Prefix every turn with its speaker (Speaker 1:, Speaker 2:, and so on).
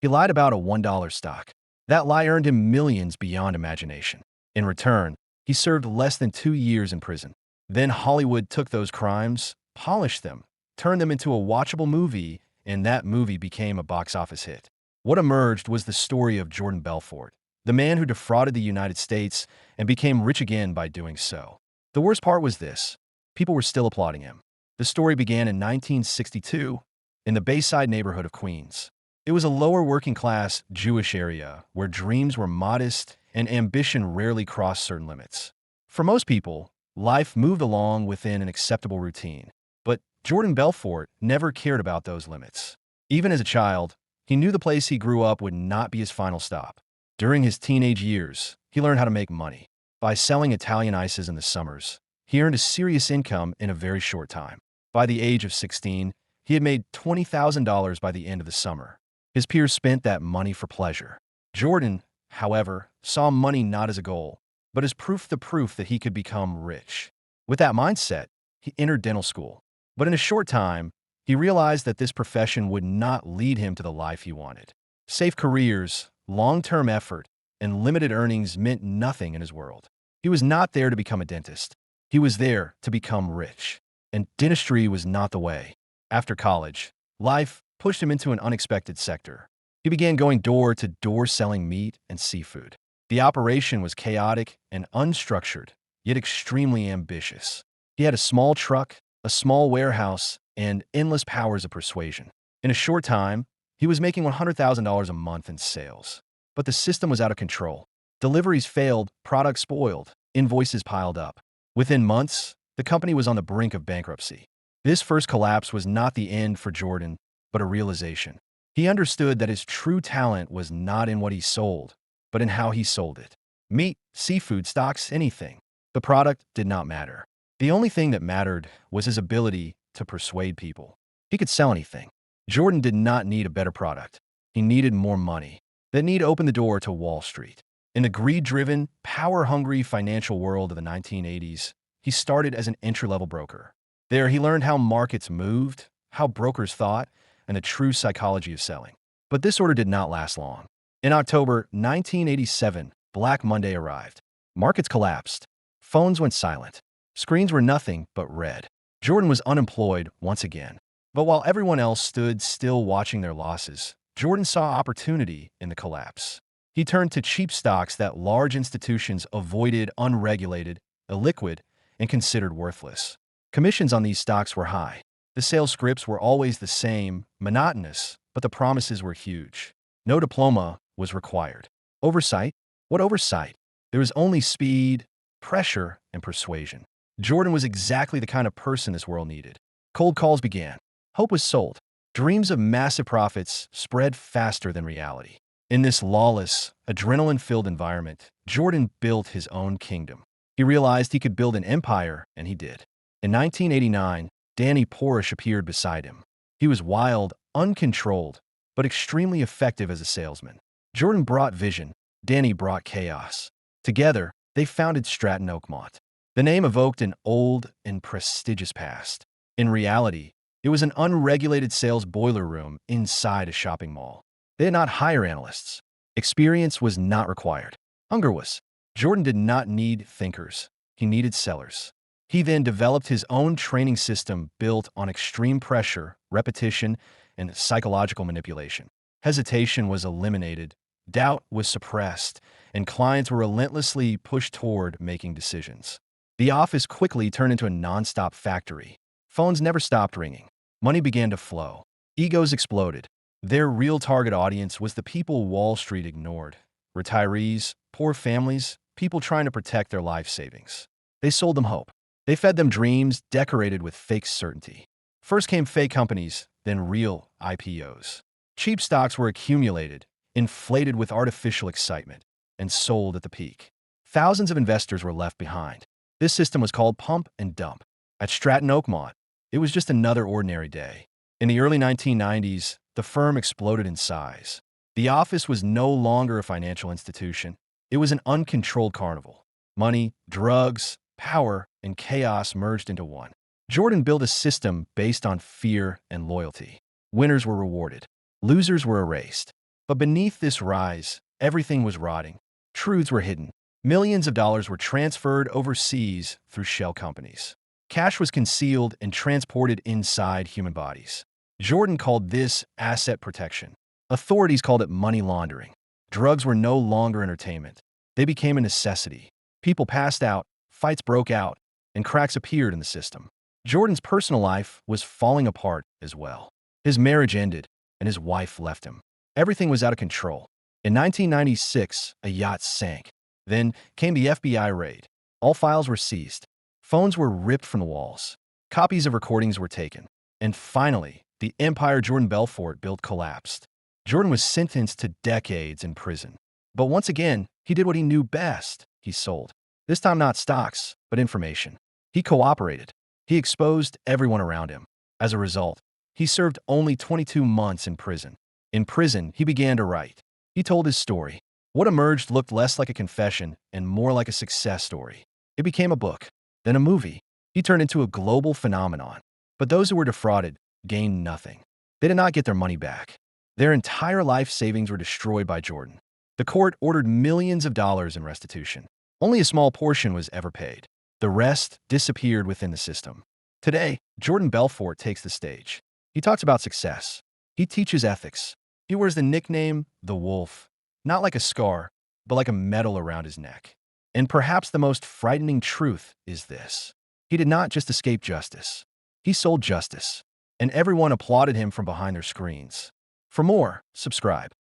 Speaker 1: He lied about a $1 stock. That lie earned him millions beyond imagination. In return, he served less than 2 years in prison. Then Hollywood took those crimes, polished them, turned them into a watchable movie, and that movie became a box office hit. What emerged was the story of Jordan Belfort, the man who defrauded the United States and became rich again by doing so. The worst part was this: people were still applauding him. The story began in 1962 in the Bayside neighborhood of Queens. It was a lower working-class Jewish area where dreams were modest and ambition rarely crossed certain limits. For most people, life moved along within an acceptable routine. But Jordan Belfort never cared about those limits. Even as a child, he knew the place he grew up would not be his final stop. During his teenage years, he learned how to make money. By selling Italian ices in the summers, he earned a serious income in a very short time. By the age of 16, he had made $20,000 by the end of the summer. His peers spent that money for pleasure. Jordan, however, saw money not as a goal, but as proof that he could become rich. With that mindset, he entered dental school. But in a short time, he realized that this profession would not lead him to the life he wanted. Safe careers, long-term effort, and limited earnings meant nothing in his world. He was not there to become a dentist. He was there to become rich. And dentistry was not the way. After college, life pushed him into an unexpected sector. He began going door to door selling meat and seafood. The operation was chaotic and unstructured, yet extremely ambitious. He had a small truck, a small warehouse, and endless powers of persuasion. In a short time, he was making $100,000 a month in sales. But the system was out of control. Deliveries failed, products spoiled, invoices piled up. Within months, the company was on the brink of bankruptcy. This first collapse was not the end for Jordan, but a realization. He understood that his true talent was not in what he sold, but in how he sold it. Meat, seafood, stocks, anything. The product did not matter. The only thing that mattered was his ability to persuade people. He could sell anything. Jordan did not need a better product. He needed more money. That need opened the door to Wall Street. In the greed-driven, power-hungry financial world of the 1980s, he started as an entry-level broker. There, he learned how markets moved, how brokers thought, and the true psychology of selling. But this order did not last long. In October 1987, Black Monday arrived. Markets collapsed. Phones went silent. Screens were nothing but red. Jordan was unemployed once again. But while everyone else stood still watching their losses, Jordan saw opportunity in the collapse. He turned to cheap stocks that large institutions avoided, unregulated, illiquid, and considered worthless. Commissions on these stocks were high. The sales scripts were always the same, monotonous, but the promises were huge. No diploma was required. Oversight? What oversight? There was only speed, pressure, and persuasion. Jordan was exactly the kind of person this world needed. Cold calls began. Hope was sold. Dreams of massive profits spread faster than reality. In this lawless, adrenaline-filled environment, Jordan built his own kingdom. He realized he could build an empire, and he did. In 1989, Danny Porish appeared beside him. He was wild, uncontrolled, but extremely effective as a salesman. Jordan brought vision. Danny brought chaos. Together, they founded Stratton Oakmont. The name evoked an old and prestigious past. In reality, it was an unregulated sales boiler room inside a shopping mall. They did not hire analysts. Experience was not required. Hunger was. Jordan did not need thinkers. He needed sellers. He then developed his own training system built on extreme pressure, repetition, and psychological manipulation. Hesitation was eliminated, doubt was suppressed, and clients were relentlessly pushed toward making decisions. The office quickly turned into a nonstop factory. Phones never stopped ringing. Money began to flow. Egos exploded. Their real target audience was the people Wall Street ignored: retirees, poor families, people trying to protect their life savings. They sold them hope. They fed them dreams decorated with fake certainty. First came fake companies, then real IPOs. Cheap stocks were accumulated, inflated with artificial excitement, and sold at the peak. Thousands of investors were left behind. This system was called pump and dump. At Stratton Oakmont, it was just another ordinary day. In the early 1990s, the firm exploded in size. The office was no longer a financial institution. It was an uncontrolled carnival. Money, drugs, power, and chaos merged into one. Jordan built a system based on fear and loyalty. Winners were rewarded. Losers were erased. But beneath this rise, everything was rotting. Truths were hidden. Millions of dollars were transferred overseas through shell companies. Cash was concealed and transported inside human bodies. Jordan called this asset protection. Authorities called it money laundering. Drugs were no longer entertainment. They became a necessity. People passed out, fights broke out, and cracks appeared in the system. Jordan's personal life was falling apart as well. His marriage ended, and his wife left him. Everything was out of control. In 1996, a yacht sank. Then came the FBI raid. All files were seized. Phones were ripped from the walls. Copies of recordings were taken. And finally, the empire Jordan Belfort built collapsed. Jordan was sentenced to decades in prison. But once again, he did what he knew best. He sold. This time not stocks, but information. He cooperated. He exposed everyone around him. As a result, he served only 22 months in prison. In prison, he began to write. He told his story. What emerged looked less like a confession and more like a success story. It became a book, then a movie. He turned into a global phenomenon. But those who were defrauded gained nothing. They did not get their money back. Their entire life savings were destroyed by Jordan. The court ordered millions of dollars in restitution. Only a small portion was ever paid. The rest disappeared within the system. Today, Jordan Belfort takes the stage. He talks about success. He teaches ethics. He wears the nickname The Wolf, not like a scar, but like a medal around his neck. And perhaps the most frightening truth is this. He did not just escape justice. He sold justice. And everyone applauded him from behind their screens. For more, subscribe.